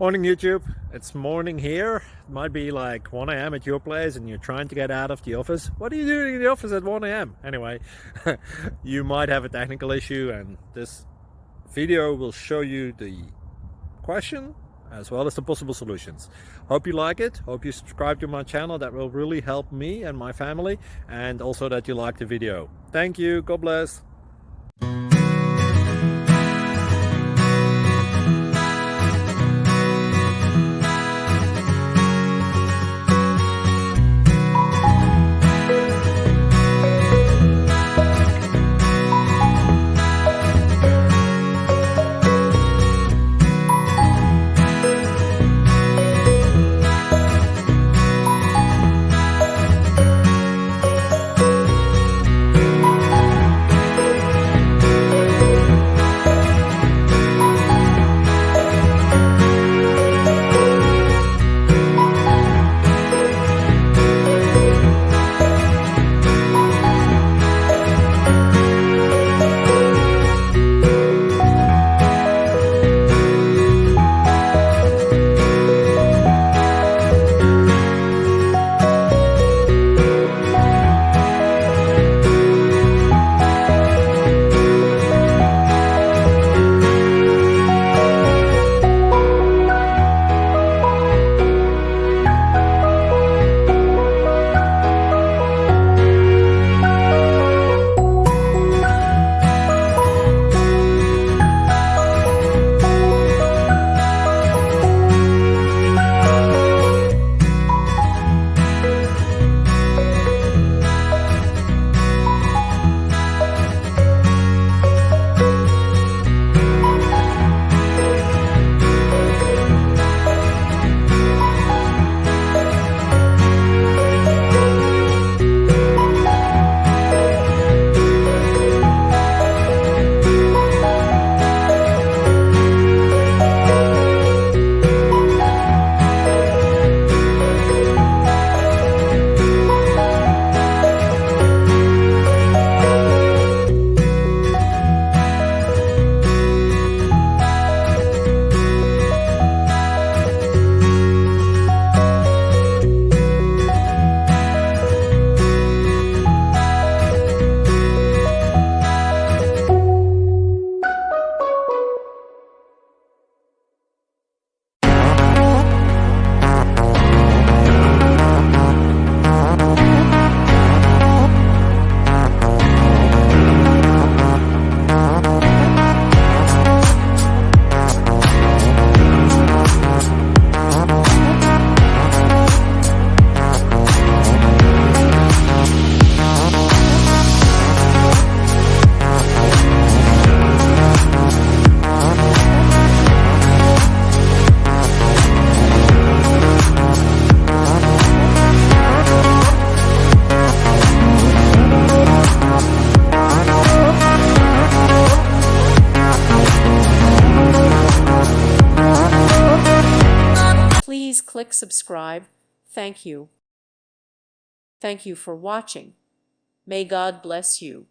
Morning YouTube, it's morning here. It might be like 1 a.m. at your place and you're trying to get out of the office. What are you doing in the office at 1 a.m? Anyway, you might have a technical issue and this video will show you the question as well as the possible solutions. Hope you like it, hope you subscribe to my channel. That will really help me and my family, and also that you like the video. Thank you, God bless. Please click subscribe. Thank you. Thank you for watching. May God bless you.